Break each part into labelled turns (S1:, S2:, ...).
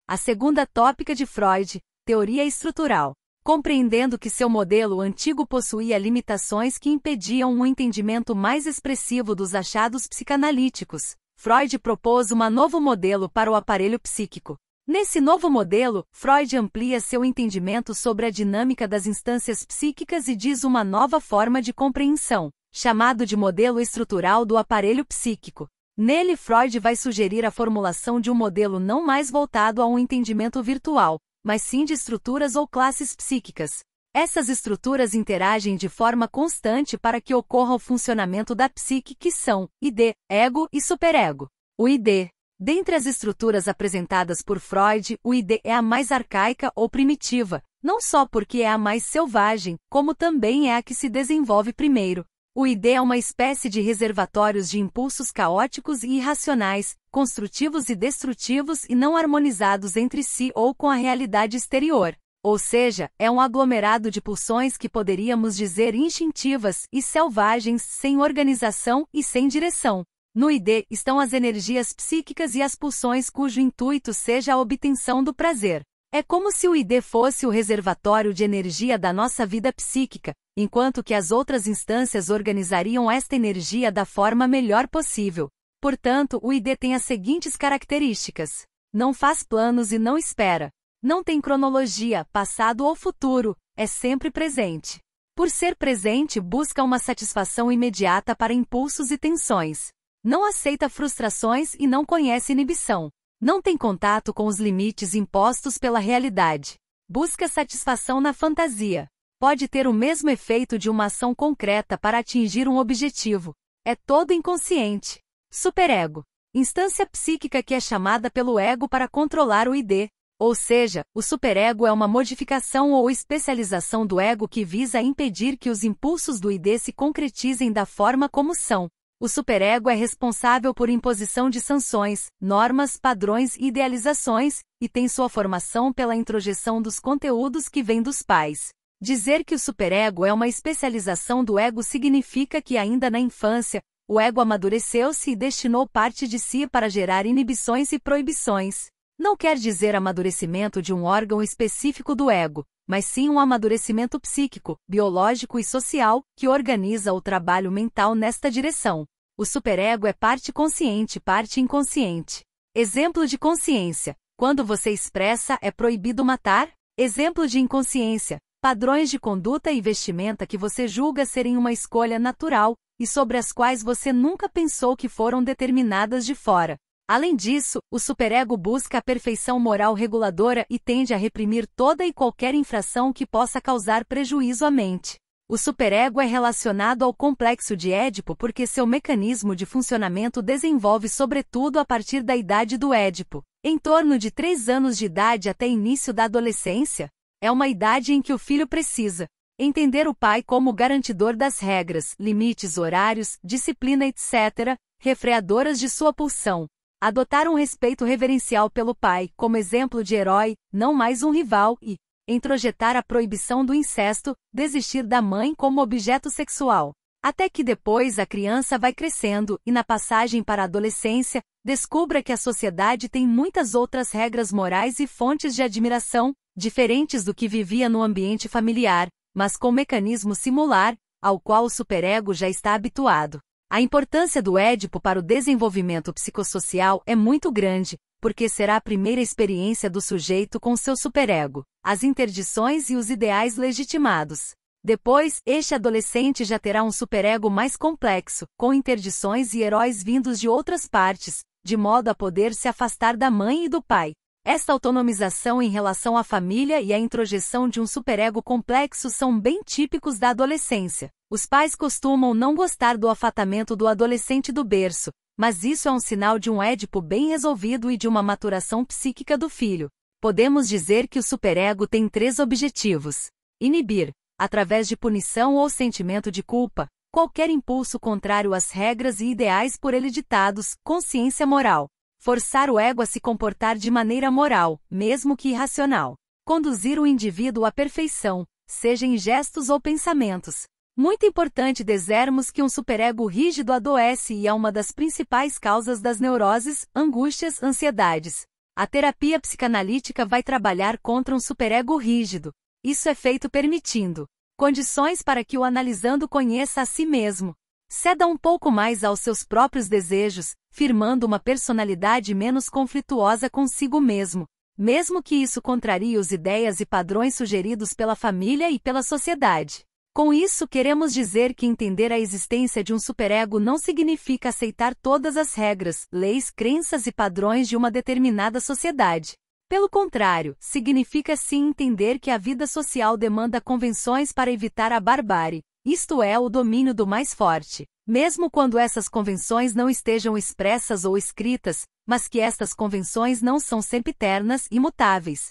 S1: A segunda tópica de Freud, teoria estrutural. Compreendendo que seu modelo antigo possuía limitações que impediam um entendimento mais expressivo dos achados psicanalíticos, Freud propôs um novo modelo para o aparelho psíquico. Nesse novo modelo, Freud amplia seu entendimento sobre a dinâmica das instâncias psíquicas e diz uma nova forma de compreensão, chamado de modelo estrutural do aparelho psíquico. Nele, Freud vai sugerir a formulação de um modelo não mais voltado a um entendimento virtual, mas sim de estruturas ou classes psíquicas. Essas estruturas interagem de forma constante para que ocorra o funcionamento da psique, que são id, ego e superego. O id. Dentre as estruturas apresentadas por Freud, o id é a mais arcaica ou primitiva, não só porque é a mais selvagem, como também é a que se desenvolve primeiro. O id é uma espécie de reservatórios de impulsos caóticos e irracionais, construtivos e destrutivos e não harmonizados entre si ou com a realidade exterior. Ou seja, é um aglomerado de pulsões que poderíamos dizer instintivas e selvagens, sem organização e sem direção. No id estão as energias psíquicas e as pulsões cujo intuito seja a obtenção do prazer. É como se o id fosse o reservatório de energia da nossa vida psíquica, enquanto que as outras instâncias organizariam esta energia da forma melhor possível. Portanto, o id tem as seguintes características. Não faz planos e não espera. Não tem cronologia, passado ou futuro, é sempre presente. Por ser presente, busca uma satisfação imediata para impulsos e tensões. Não aceita frustrações e não conhece inibição. Não tem contato com os limites impostos pela realidade. Busca satisfação na fantasia. Pode ter o mesmo efeito de uma ação concreta para atingir um objetivo. É todo inconsciente. Superego. Instância psíquica que é chamada pelo ego para controlar o id. Ou seja, o superego é uma modificação ou especialização do ego que visa impedir que os impulsos do id se concretizem da forma como são. O superego é responsável por imposição de sanções, normas, padrões e idealizações, e tem sua formação pela introjeção dos conteúdos que vêm dos pais. Dizer que o superego é uma especialização do ego significa que ainda na infância, o ego amadureceu-se e destinou parte de si para gerar inibições e proibições. Não quer dizer amadurecimento de um órgão específico do ego, mas sim um amadurecimento psíquico, biológico e social, que organiza o trabalho mental nesta direção. O superego é parte consciente, parte inconsciente. Exemplo de consciência. Quando você expressa, é proibido matar? Exemplo de inconsciência. Padrões de conduta e vestimenta que você julga serem uma escolha natural, e sobre as quais você nunca pensou que foram determinadas de fora. Além disso, o superego busca a perfeição moral reguladora e tende a reprimir toda e qualquer infração que possa causar prejuízo à mente. O superego é relacionado ao complexo de Édipo porque seu mecanismo de funcionamento desenvolve sobretudo a partir da idade do Édipo, em torno de 3 anos de idade até início da adolescência. É uma idade em que o filho precisa entender o pai como garantidor das regras, limites horários, disciplina etc., refreadoras de sua pulsão. Adotar um respeito reverencial pelo pai, como exemplo de herói, não mais um rival, e introjetar a proibição do incesto, desistir da mãe como objeto sexual. Até que depois a criança vai crescendo e na passagem para a adolescência, descubra que a sociedade tem muitas outras regras morais e fontes de admiração, diferentes do que vivia no ambiente familiar, mas com mecanismo similar, ao qual o superego já está habituado. A importância do Édipo para o desenvolvimento psicossocial é muito grande, porque será a primeira experiência do sujeito com seu superego, as interdições e os ideais legitimados. Depois, este adolescente já terá um superego mais complexo, com interdições e heróis vindos de outras partes, de modo a poder se afastar da mãe e do pai. Esta autonomização em relação à família e a introjeção de um superego complexo são bem típicos da adolescência. Os pais costumam não gostar do afatamento do adolescente do berço, mas isso é um sinal de um Édipo bem resolvido e de uma maturação psíquica do filho. Podemos dizer que o superego tem 3 objetivos: inibir, através de punição ou sentimento de culpa, qualquer impulso contrário às regras e ideais por ele ditados, consciência moral. Forçar o ego a se comportar de maneira moral, mesmo que irracional. Conduzir o indivíduo à perfeição, seja em gestos ou pensamentos. Muito importante dizermos que um superego rígido adoece e é uma das principais causas das neuroses, angústias, ansiedades. A terapia psicanalítica vai trabalhar contra um superego rígido. Isso é feito permitindo condições para que o analisando conheça a si mesmo. Ceda um pouco mais aos seus próprios desejos, firmando uma personalidade menos conflituosa consigo mesmo, mesmo que isso contrarie as ideias e padrões sugeridos pela família e pela sociedade. Com isso, queremos dizer que entender a existência de um superego não significa aceitar todas as regras, leis, crenças e padrões de uma determinada sociedade. Pelo contrário, significa sim entender que a vida social demanda convenções para evitar a barbárie, isto é, o domínio do mais forte, mesmo quando essas convenções não estejam expressas ou escritas, mas que estas convenções não são sempiternas e imutáveis.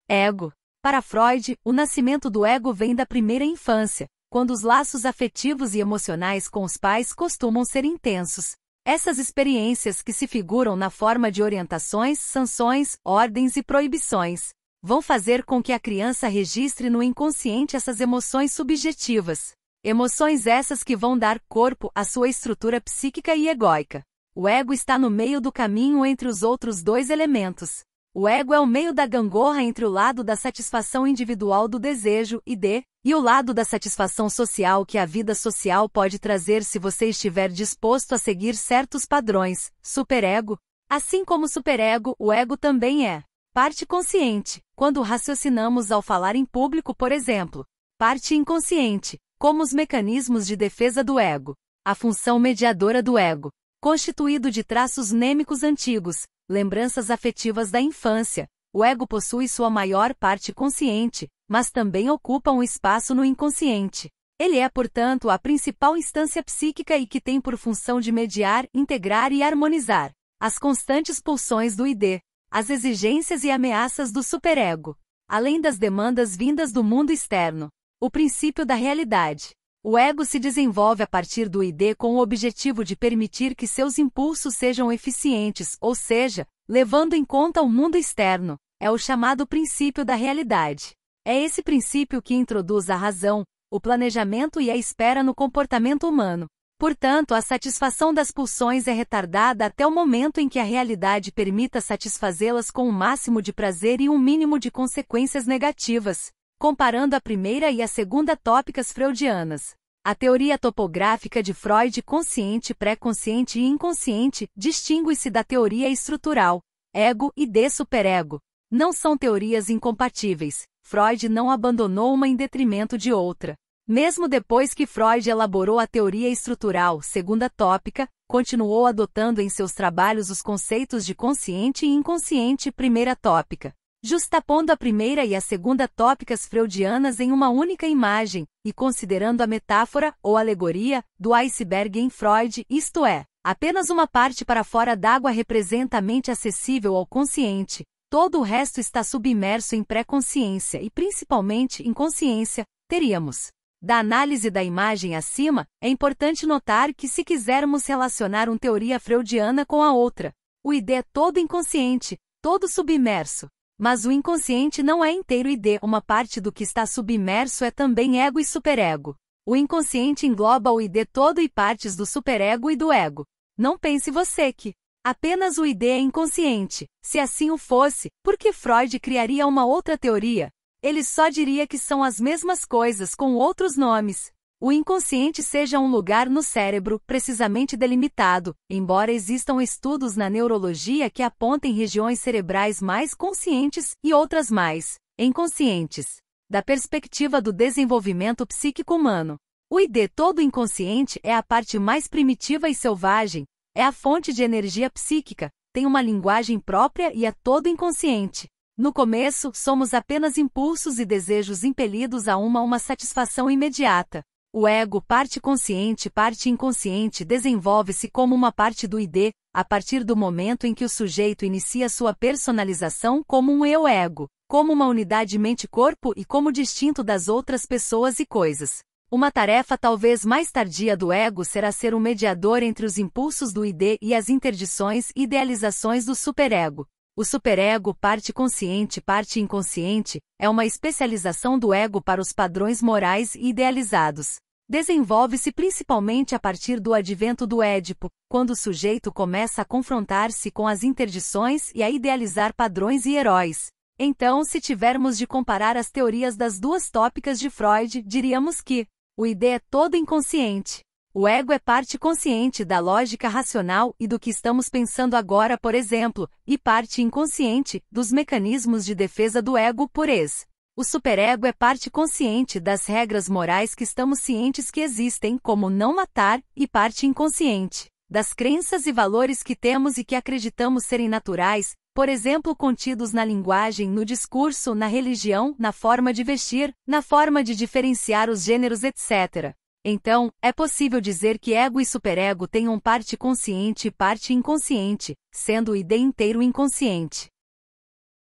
S1: Ego. Para Freud, o nascimento do ego vem da primeira infância, quando os laços afetivos e emocionais com os pais costumam ser intensos. Essas experiências, que se figuram na forma de orientações, sanções, ordens e proibições, vão fazer com que a criança registre no inconsciente essas emoções subjetivas. Emoções essas que vão dar corpo à sua estrutura psíquica e egóica. O ego está no meio do caminho entre os outros dois elementos. O ego é o meio da gangorra entre o lado da satisfação individual do desejo, ID, e o lado da satisfação social que a vida social pode trazer se você estiver disposto a seguir certos padrões, superego. Assim como o superego, o ego também é parte consciente, quando raciocinamos ao falar em público, por exemplo. Parte inconsciente, como os mecanismos de defesa do ego. A função mediadora do ego, constituído de traços nêmicos antigos, lembranças afetivas da infância. O ego possui sua maior parte consciente, mas também ocupa um espaço no inconsciente. Ele é, portanto, a principal instância psíquica e que tem por função de mediar, integrar e harmonizar as constantes pulsões do ID, as exigências e ameaças do superego, além das demandas vindas do mundo externo. O princípio da realidade. O ego se desenvolve a partir do ID com o objetivo de permitir que seus impulsos sejam eficientes, ou seja, levando em conta o mundo externo. É o chamado princípio da realidade. É esse princípio que introduz a razão, o planejamento e a espera no comportamento humano. Portanto, a satisfação das pulsões é retardada até o momento em que a realidade permita satisfazê-las com o máximo de prazer e um mínimo de consequências negativas, comparando a primeira e a segunda tópicas freudianas. A teoria topográfica de Freud, consciente, pré-consciente e inconsciente, distingue-se da teoria estrutural, ego e de superego. Não são teorias incompatíveis. Freud não abandonou uma em detrimento de outra. Mesmo depois que Freud elaborou a teoria estrutural, segunda tópica, continuou adotando em seus trabalhos os conceitos de consciente e inconsciente, primeira tópica, justapondo a primeira e a segunda tópicas freudianas em uma única imagem, e considerando a metáfora, ou alegoria, do iceberg em Freud, isto é, apenas uma parte para fora d'água representa a mente acessível ao consciente, todo o resto está submerso em pré-consciência e principalmente inconsciência, teríamos. Da análise da imagem acima, é importante notar que se quisermos relacionar uma teoria freudiana com a outra, o ID é todo inconsciente, todo submerso. Mas o inconsciente não é inteiro ID, uma parte do que está submerso é também ego e superego. O inconsciente engloba o ID todo e partes do superego e do ego. Não pense você que apenas o ID é inconsciente. Se assim o fosse, por que Freud criaria uma outra teoria? Ele só diria que são as mesmas coisas com outros nomes. O inconsciente seja um lugar no cérebro, precisamente delimitado, embora existam estudos na neurologia que apontem regiões cerebrais mais conscientes e outras mais inconscientes. Da perspectiva do desenvolvimento psíquico humano, o ID todo inconsciente é a parte mais primitiva e selvagem, é a fonte de energia psíquica, tem uma linguagem própria e é todo inconsciente. No começo, somos apenas impulsos e desejos impelidos a uma satisfação imediata. O ego, parte consciente, parte inconsciente, desenvolve-se como uma parte do ID, a partir do momento em que o sujeito inicia sua personalização como um eu-ego, como uma unidade mente-corpo e como distinto das outras pessoas e coisas. Uma tarefa talvez mais tardia do ego será ser um mediador entre os impulsos do ID e as interdições e idealizações do superego. O superego, parte consciente, parte inconsciente, é uma especialização do ego para os padrões morais e idealizados. Desenvolve-se principalmente a partir do advento do Édipo, quando o sujeito começa a confrontar-se com as interdições e a idealizar padrões e heróis. Então, se tivermos de comparar as teorias das duas tópicas de Freud, diríamos que o id é todo inconsciente. O ego é parte consciente da lógica racional e do que estamos pensando agora, por exemplo, e parte inconsciente dos mecanismos de defesa do ego por ex. O superego é parte consciente das regras morais que estamos cientes que existem, como não matar, e parte inconsciente das crenças e valores que temos e que acreditamos serem naturais, por exemplo, contidos na linguagem, no discurso, na religião, na forma de vestir, na forma de diferenciar os gêneros, etc. Então, é possível dizer que ego e superego tenham parte consciente e parte inconsciente, sendo o id inteiro inconsciente.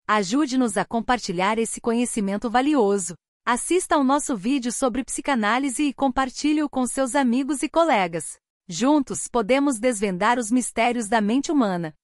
S1: Ajude-nos a compartilhar esse conhecimento valioso. Assista ao nosso vídeo sobre psicanálise e compartilhe-o com seus amigos e colegas. Juntos, podemos desvendar os mistérios da mente humana.